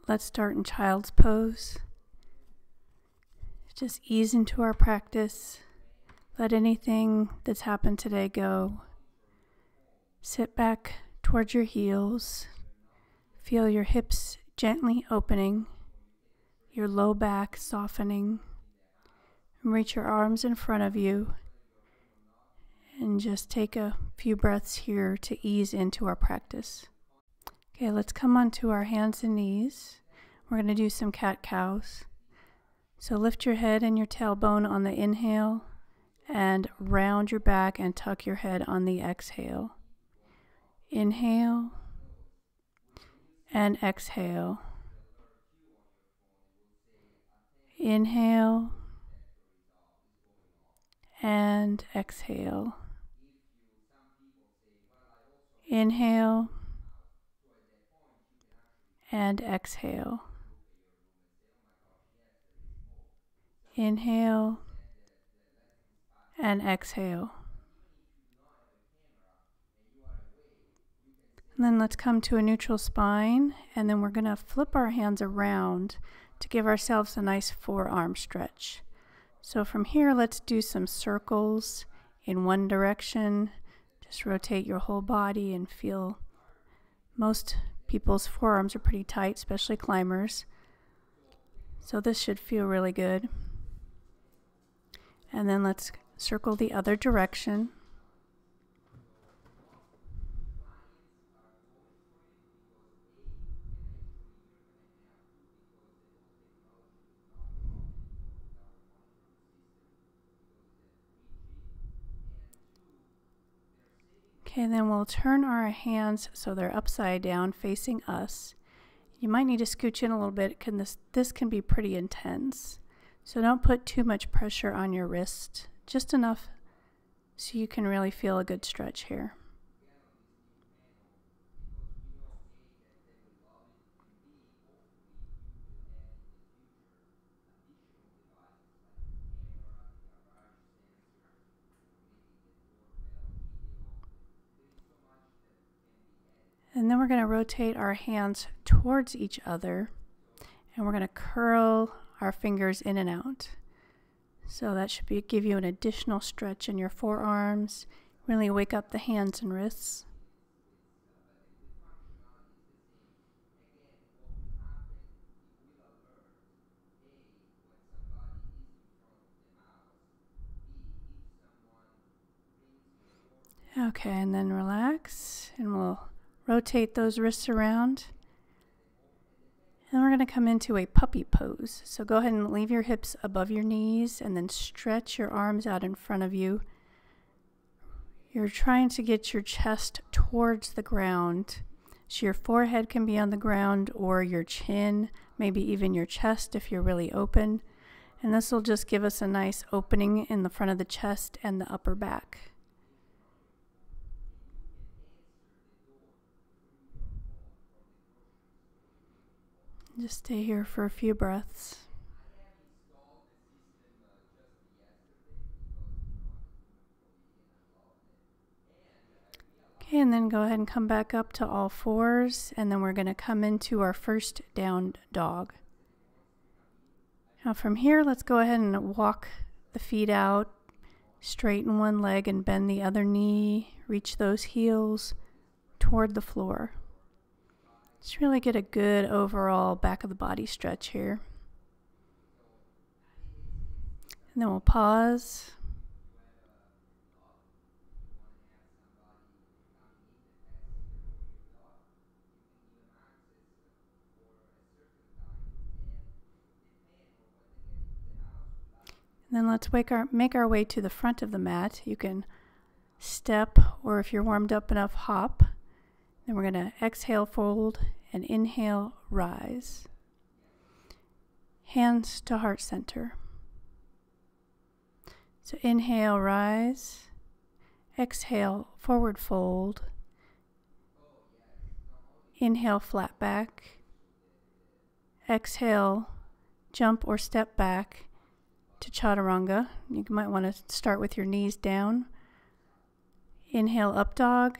let's start in child's pose. Just ease into our practice. Let anything that's happened today go. Sit back towards your heels. Feel your hips gently opening, your low back softening. And reach your arms in front of you. And just take a few breaths here to ease into our practice. Okay, let's come onto our hands and knees. We're going to do some cat-cows. So lift your head and your tailbone on the inhale and round your back and tuck your head on the exhale. Inhale and exhale. Inhale and exhale. Inhale and exhale. Inhale and exhale. And then let's come to a neutral spine, and then we're going to flip our hands around to give ourselves a nice forearm stretch. So from here, let's do some circles in one direction. Just rotate your whole body and feel. Most people's forearms are pretty tight, especially climbers. So this should feel really good. And then let's circle the other direction. Okay, then we'll turn our hands so they're upside down facing us. You might need to scooch in a little bit. This can be pretty intense. So don't put too much pressure on your wrist, just enough so you can really feel a good stretch here. And then we're going to rotate our hands towards each other, and we're going to curl our fingers in and out. So that should give you an additional stretch in your forearms, really wake up the hands and wrists. Okay, and then relax, and we'll rotate those wrists around. And we're going to come into a puppy pose. So go ahead and leave your hips above your knees and then stretch your arms out in front of you. You're trying to get your chest towards the ground. So your forehead can be on the ground, or your chin, maybe even your chest if you're really open. And this will just give us a nice opening in the front of the chest and the upper back. Just stay here for a few breaths. Okay, and then go ahead and come back up to all fours, and then we're going to come into our first down dog. Now from here, let's go ahead and walk the feet out, straighten one leg and bend the other knee, reach those heels toward the floor. Just really get a good overall back of the body stretch here. And then we'll pause. And then let's make our way to the front of the mat. You can step, or if you're warmed up enough, hop. Then we're going to exhale, fold, and inhale, rise. Hands to heart center. So inhale, rise. Exhale, forward fold. Inhale, flat back. Exhale, jump or step back to chaturanga. You might want to start with your knees down. Inhale, up dog.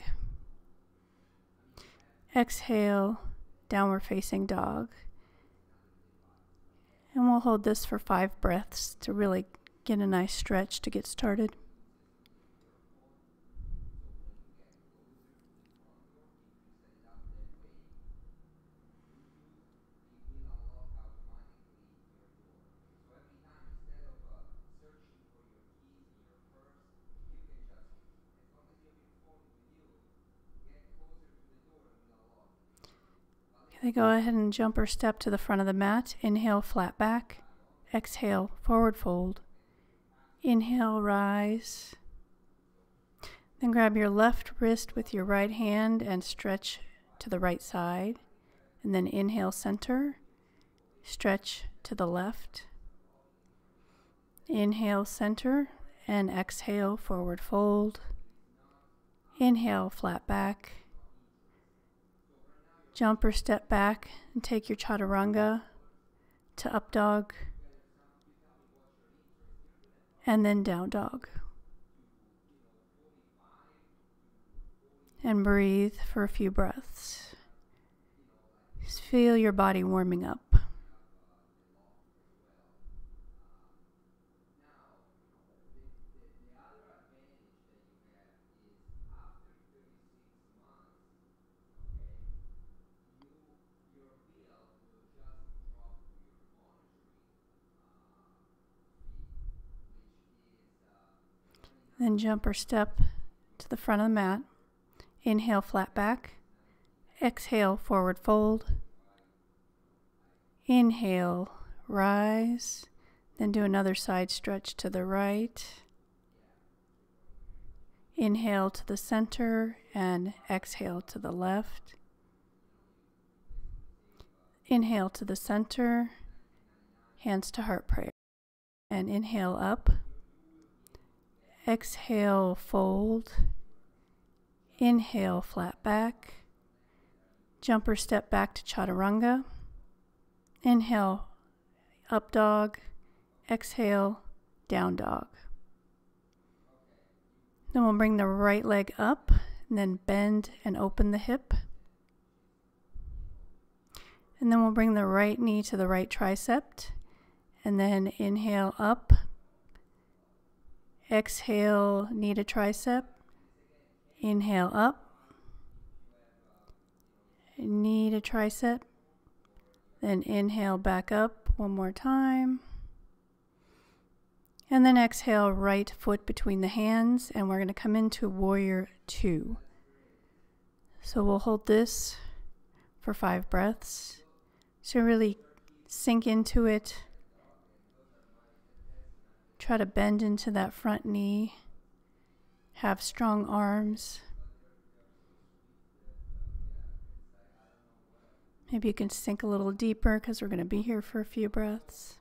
Exhale, downward facing dog. And we'll hold this for 5 breaths to really get a nice stretch to get started. Okay, go ahead and jump or step to the front of the mat. Inhale, flat back. Exhale, forward fold. Inhale, rise. Then grab your left wrist with your right hand and stretch to the right side. And then inhale, center. Stretch to the left. Inhale, center. And exhale, forward fold. Inhale, flat back. Jump or step back and take your chaturanga to up dog and then down dog. And breathe for a few breaths. Just feel your body warming up. Then jump or step to the front of the mat. Inhale, flat back. Exhale, forward fold. Inhale, rise. Then do another side stretch to the right. Inhale to the center and exhale to the left. Inhale to the center, hands to heart prayer. And inhale up. Exhale, fold. Inhale, flat back. Jump or step back to chaturanga. Inhale, up dog. Exhale, down dog. Then we'll bring the right leg up and then bend and open the hip. And then we'll bring the right knee to the right tricep and then inhale up. Exhale, knee to tricep. Inhale up. Knee to tricep. Then inhale back up one more time. And then exhale, right foot between the hands, and we're going to come into warrior 2. So we'll hold this for 5 breaths. So really sink into it. Try to bend into that front knee. Have strong arms. Maybe you can sink a little deeper because we're going to be here for a few breaths.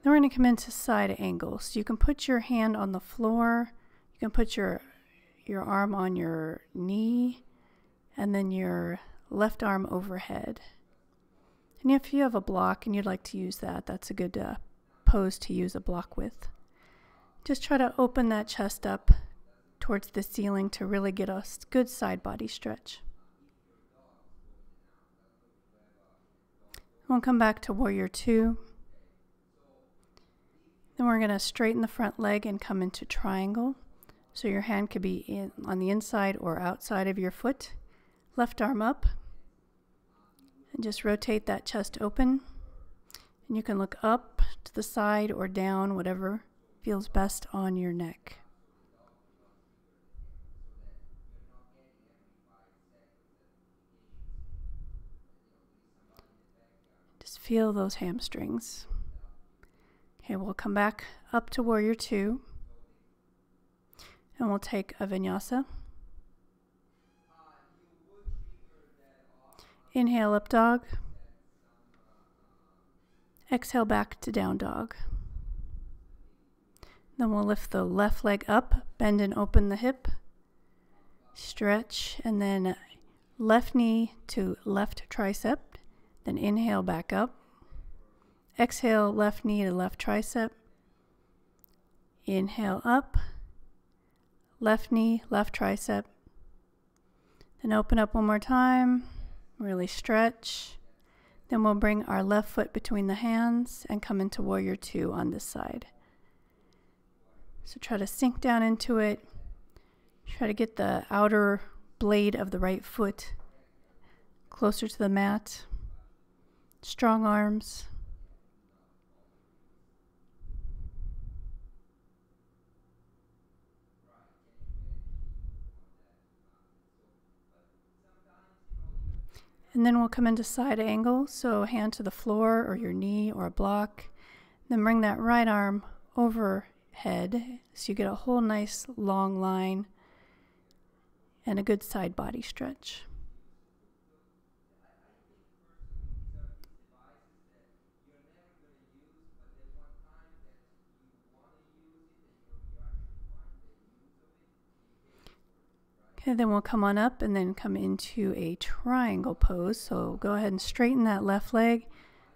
Then we're going to come into side angle. So you can put your hand on the floor. You can put your arm on your knee and then your left arm overhead. And if you have a block and you'd like to use that, that's a good pose to use a block with. Just try to open that chest up towards the ceiling to really get a good side body stretch. We'll come back to warrior 2. Then we're going to straighten the front leg and come into triangle. So your hand could be on the inside or outside of your foot. Left arm up. And just rotate that chest open. And you can look up to the side or down, whatever feels best on your neck. Just feel those hamstrings. Okay, we'll come back up to warrior 2. And we'll take a vinyasa. Inhale, up dog. Exhale back to down dog. Then we'll lift the left leg up, bend and open the hip. Stretch, and then left knee to left tricep. Then inhale back up. Exhale, left knee to left tricep. Inhale up. Left knee, left tricep. Then open up one more time. Really stretch. Then we'll bring our left foot between the hands and come into Warrior Two on this side. So try to sink down into it. Try to get the outer blade of the right foot closer to the mat. Strong arms. And then we'll come into side angle, so hand to the floor or your knee or a block. Then bring that right arm overhead so you get a whole nice long line and a good side body stretch. Okay, then we'll come on up and then come into a triangle pose. So go ahead and straighten that left leg,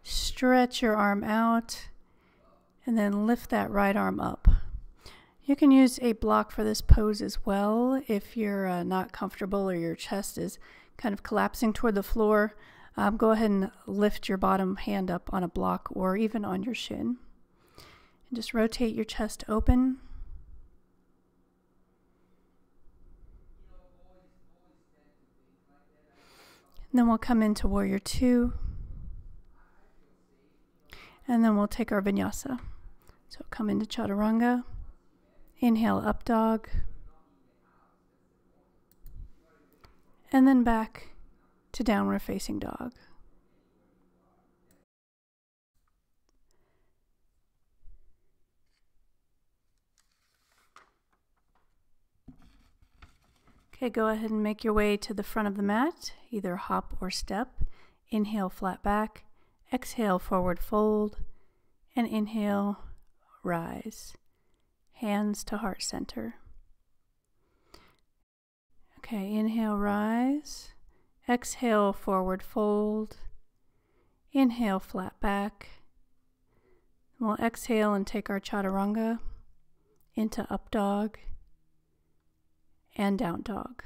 stretch your arm out, and then lift that right arm up. You can use a block for this pose as well if you're not comfortable or your chest is kind of collapsing toward the floor. Go ahead and lift your bottom hand up on a block or even on your shin. And just rotate your chest open. And then we'll come into Warrior Two. And then we'll take our vinyasa. So come into Chaturanga. Inhale, up dog. And then back to downward facing dog. Okay, go ahead and make your way to the front of the mat, either hop or step. Inhale, flat back. Exhale, forward fold. And inhale, rise. Hands to heart center. Okay, inhale, rise. Exhale, forward fold. Inhale, flat back. We'll exhale and take our chaturanga into up dog and down dog.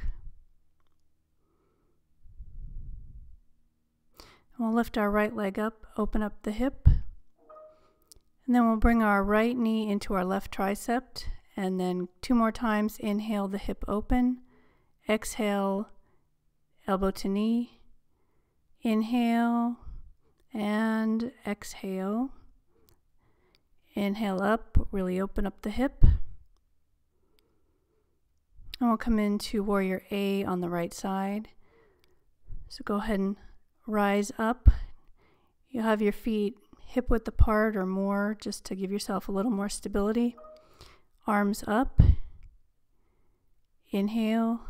We'll lift our right leg up, open up the hip, and then we'll bring our right knee into our left tricep, and then 2 more times, inhale the hip open, exhale, elbow to knee, inhale, and exhale. Inhale up, really open up the hip. And we'll come into Warrior A on the right side. So go ahead and rise up. You'll have your feet hip width apart or more just to give yourself a little more stability. Arms up. Inhale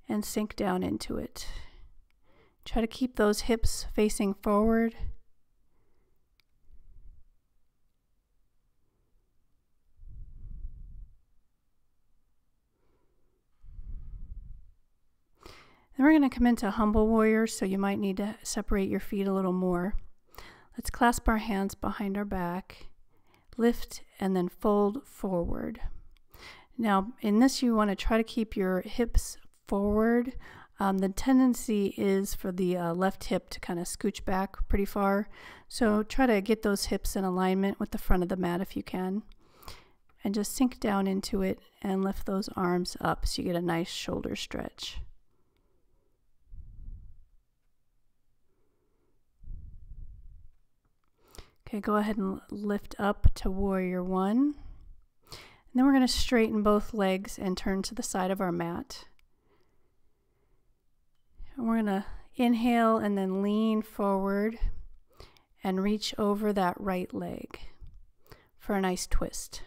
and sink down into it. Try to keep those hips facing forward. Then we're going to come into humble warrior, so you might need to separate your feet a little more. Let's clasp our hands behind our back, lift, and then fold forward. Now, in this, you want to try to keep your hips forward. The tendency is for the left hip to kind of scooch back pretty far. So try to get those hips in alignment with the front of the mat if you can. And just sink down into it and lift those arms up so you get a nice shoulder stretch. Okay, go ahead and lift up to Warrior One. And then we're going to straighten both legs and turn to the side of our mat. And we're going to inhale and then lean forward and reach over that right leg for a nice twist.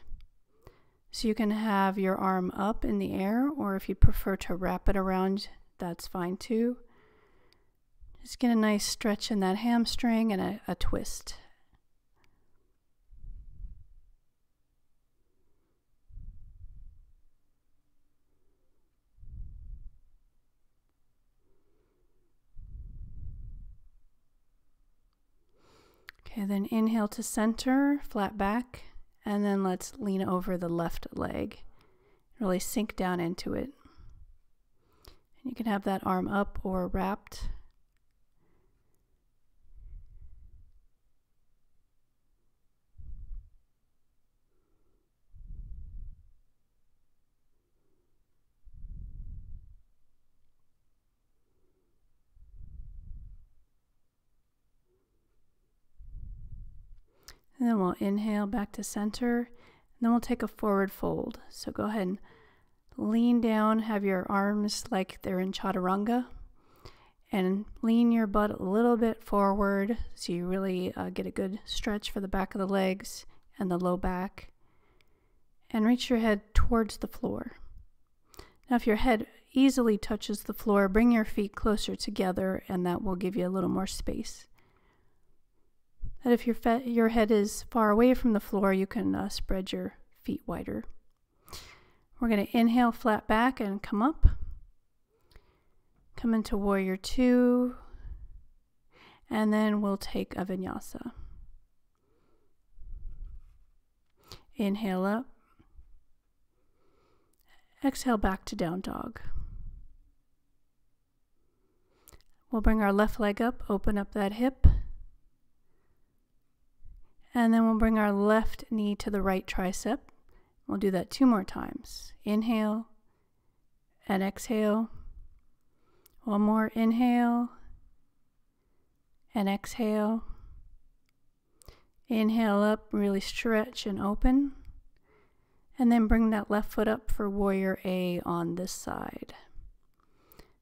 So you can have your arm up in the air, or if you prefer to wrap it around, that's fine too. Just get a nice stretch in that hamstring and a twist. Okay, then inhale to center, flat back, and then let's lean over the left leg. Really sink down into it. And you can have that arm up or wrapped. And then we'll inhale back to center. And then we'll take a forward fold. So go ahead and lean down, have your arms like they're in chaturanga, and lean your butt a little bit forward so you really get a good stretch for the back of the legs and the low back. And reach your head towards the floor. Now if your head easily touches the floor, bring your feet closer together, and that will give you a little more space. And if your head is far away from the floor, you can spread your feet wider. We're going to inhale flat back and come up. Come into Warrior Two, and then we'll take a vinyasa. Inhale up. Exhale back to down dog. We'll bring our left leg up, open up that hip. And then we'll bring our left knee to the right tricep. We'll do that 2 more times. Inhale and exhale. 1 more, inhale and exhale. Inhale up, really stretch and open. And then bring that left foot up for Warrior A on this side.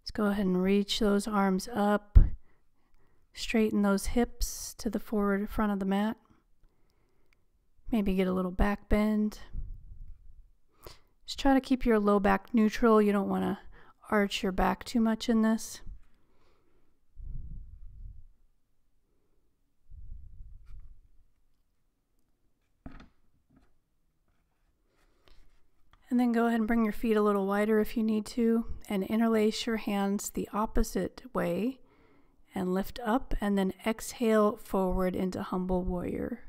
Let's go ahead and reach those arms up. Straighten those hips to the forward front of the mat. Maybe get a little back bend. Just try to keep your low back neutral. You don't want to arch your back too much in this. And then go ahead and bring your feet a little wider if you need to, and interlace your hands the opposite way and lift up, and then exhale forward into Humble Warrior.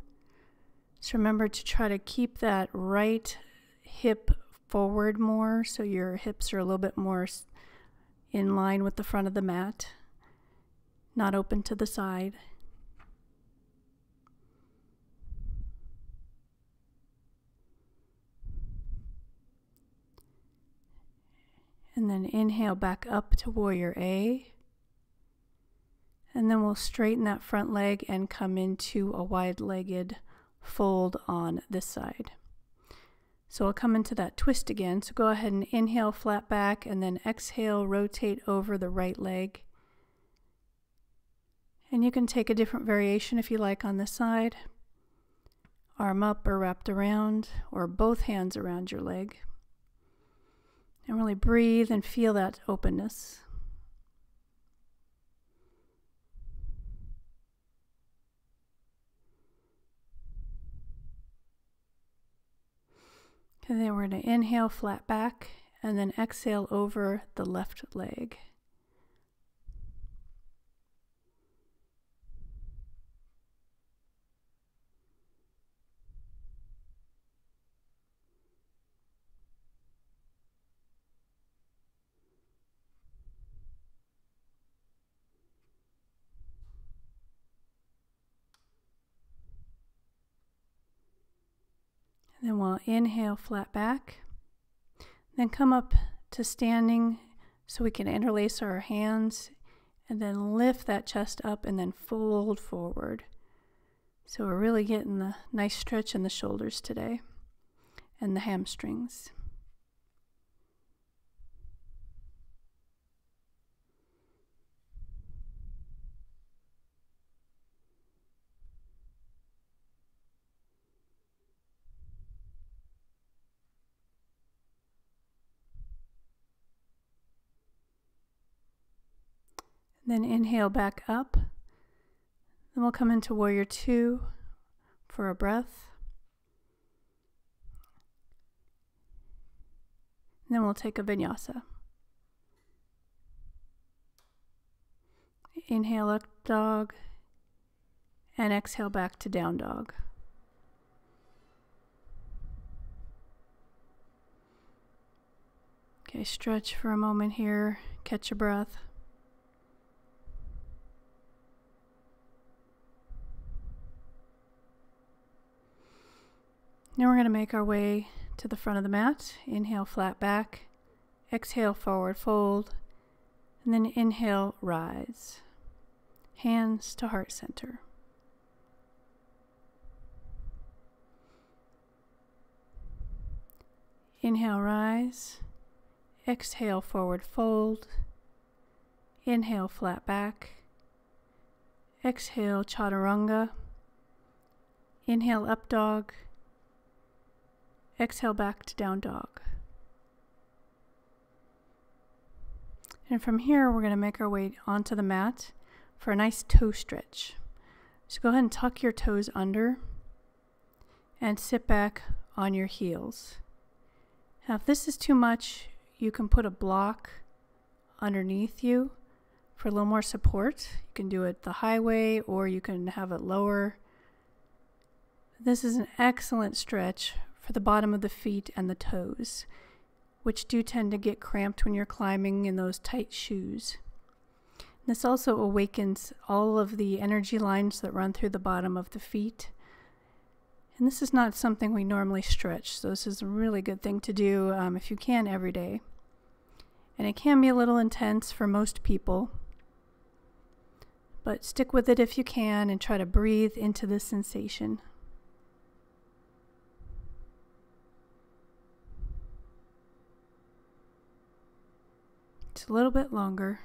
So remember to try to keep that right hip forward more, so your hips are a little bit more in line with the front of the mat, not open to the side. And then inhale back up to Warrior A. And then we'll straighten that front leg and come into a wide-legged fold on this side. So we'll come into that twist again. So go ahead and inhale flat back, and then exhale, rotate over the right leg. And you can take a different variation if you like on this side. Arm up or wrapped around, or both hands around your leg. And really breathe and feel that openness. And then we're going to inhale flat back, and then exhale over the left leg. And then we'll inhale flat back, then come up to standing so we can interlace our hands, and then lift that chest up and then fold forward. So we're really getting the nice stretch in the shoulders today and the hamstrings. Then inhale back up. Then we'll come into Warrior Two for a breath. And then we'll take a vinyasa. Inhale up dog, and exhale back to down dog. Okay, stretch for a moment here, catch your breath. Now we're going to make our way to the front of the mat. Inhale, flat back. Exhale, forward fold. And then inhale, rise. Hands to heart center. Inhale, rise. Exhale, forward fold. Inhale, flat back. Exhale, chaturanga. Inhale, up dog. Exhale, back to down dog. And from here, we're going to make our way onto the mat for a nice toe stretch. So go ahead and tuck your toes under and sit back on your heels. Now, if this is too much, you can put a block underneath you for a little more support. You can do it the high way, or you can have it lower. This is an excellent stretch for the bottom of the feet and the toes, which do tend to get cramped when you're climbing in those tight shoes. This also awakens all of the energy lines that run through the bottom of the feet. And this is not something we normally stretch, so this is a really good thing to do if you can every day. And it can be a little intense for most people, but stick with it if you can and try to breathe into this sensation. Just a little bit longer.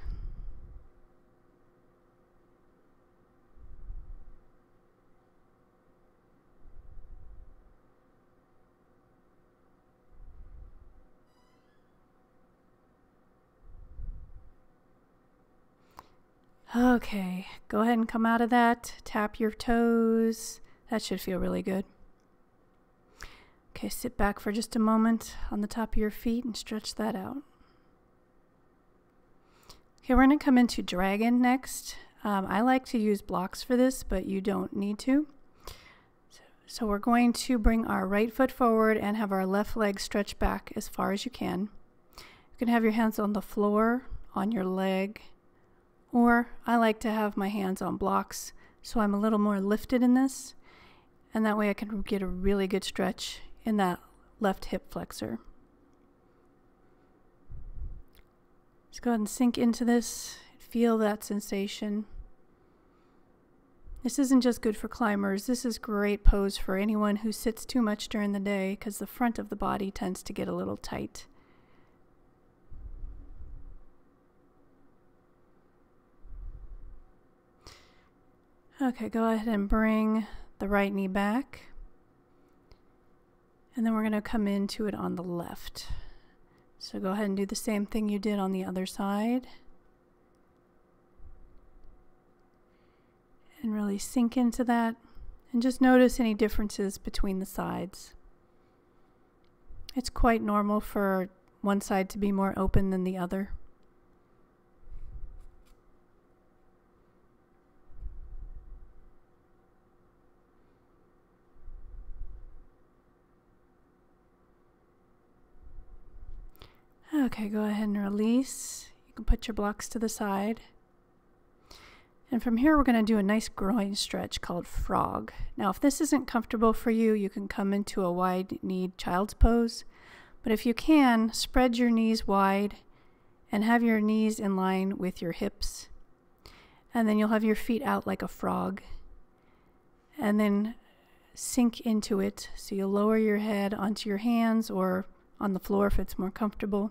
Okay, go ahead and come out of that. Tap your toes. That should feel really good. Okay, sit back for just a moment on the top of your feet and stretch that out. Okay, we're going to come into dragon next. I like to use blocks for this, but you don't need to. So we're going to bring our right foot forward and have our left leg stretch back as far as you can. You can have your hands on the floor, on your leg, or I like to have my hands on blocks so I'm a little more lifted in this, and that way I can get a really good stretch in that left hip flexor. Just go ahead and sink into this, feel that sensation. This isn't just good for climbers, this is great pose for anyone who sits too much during the day because the front of the body tends to get a little tight. Okay, go ahead and bring the right knee back. And then we're going to come into it on the left. So go ahead and do the same thing you did on the other side. And really sink into that. And just notice any differences between the sides. It's quite normal for one side to be more open than the other. Okay, go ahead and release. You can put your blocks to the side. And from here, we're going to do a nice groin stretch called frog. Now, if this isn't comfortable for you, you can come into a wide-kneed child's pose. But if you can, spread your knees wide and have your knees in line with your hips. And then you'll have your feet out like a frog. And then sink into it. So you'll lower your head onto your hands or on the floor if it's more comfortable.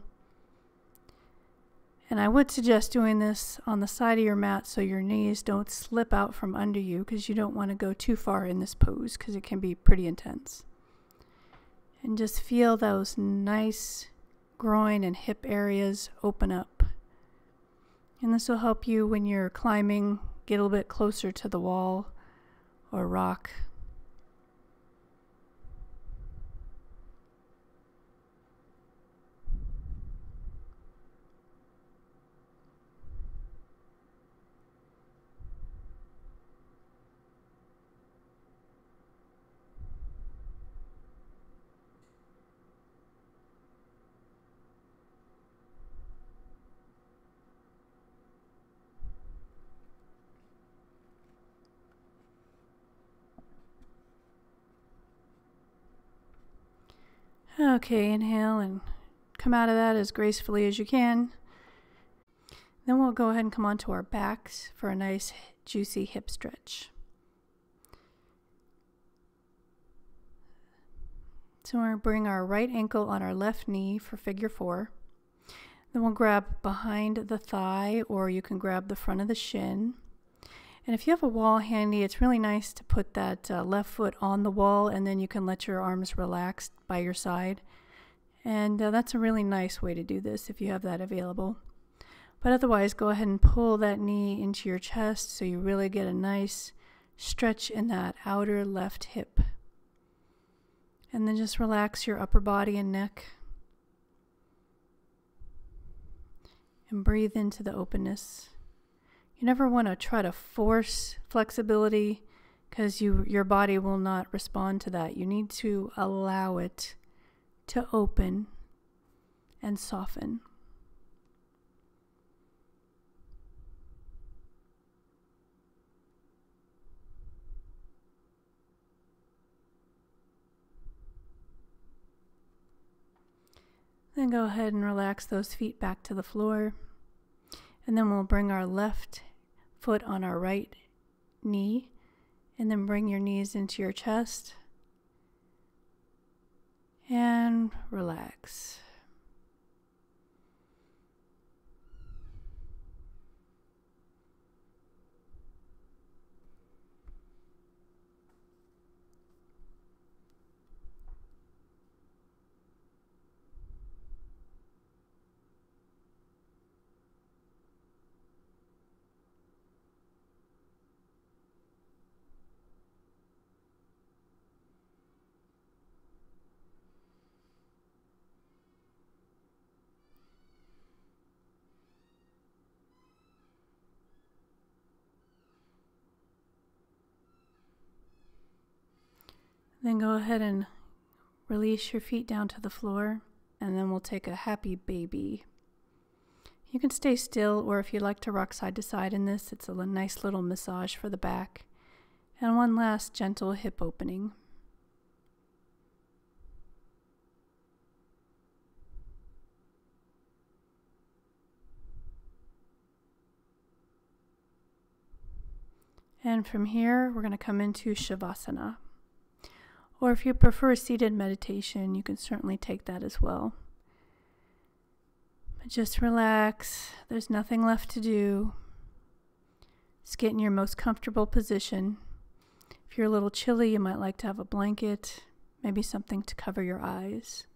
And I would suggest doing this on the side of your mat so your knees don't slip out from under you, because you don't want to go too far in this pose because it can be pretty intense. And just feel those nice groin and hip areas open up. And this will help you when you're climbing, get a little bit closer to the wall or rock. Okay, inhale and come out of that as gracefully as you can. Then we'll go ahead and come onto our backs for a nice juicy hip stretch. So we're going to bring our right ankle on our left knee for figure 4. Then we'll grab behind the thigh, or you can grab the front of the shin. And if you have a wall handy, it's really nice to put that left foot on the wall, and then you can let your arms relax by your side. And that's a really nice way to do this if you have that available. But otherwise, go ahead and pull that knee into your chest so you really get a nice stretch in that outer left hip. And then just relax your upper body and neck. And breathe into the openness. You never want to try to force flexibility because your body will not respond to that. You need to allow it to open and soften. Then go ahead and relax those feet back to the floor. And then we'll bring our left foot on our right knee. And then bring your knees into your chest. And relax. Then go ahead and release your feet down to the floor, and then we'll take a happy baby. You can stay still, or if you like to rock side to side in this, it's a nice little massage for the back. And one last gentle hip opening. And from here, we're going to come into Savasana. Or if you prefer seated meditation, you can certainly take that as well. But just relax. There's nothing left to do. Just get in your most comfortable position. If you're a little chilly, you might like to have a blanket, maybe something to cover your eyes.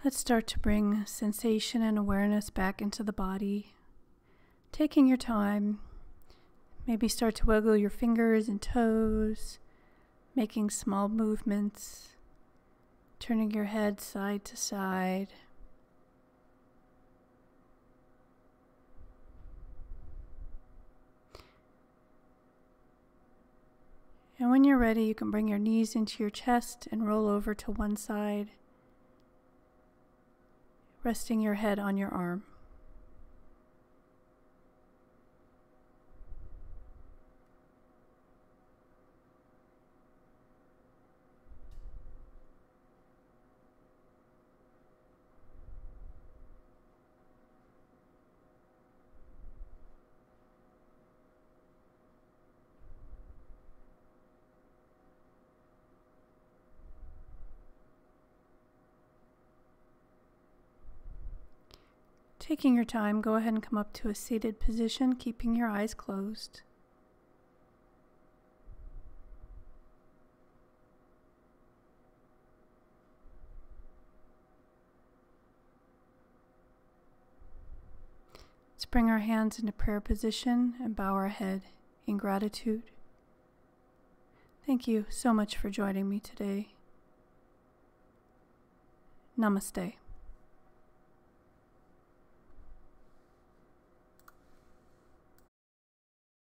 Let's start to bring sensation and awareness back into the body. Taking your time, maybe start to wiggle your fingers and toes, making small movements, turning your head side to side. And when you're ready, you can bring your knees into your chest and roll over to one side, resting your head on your arm. Taking your time, go ahead and come up to a seated position, keeping your eyes closed. Let's bring our hands into prayer position and bow our head. in gratitude. Thank you so much for joining me today. Namaste.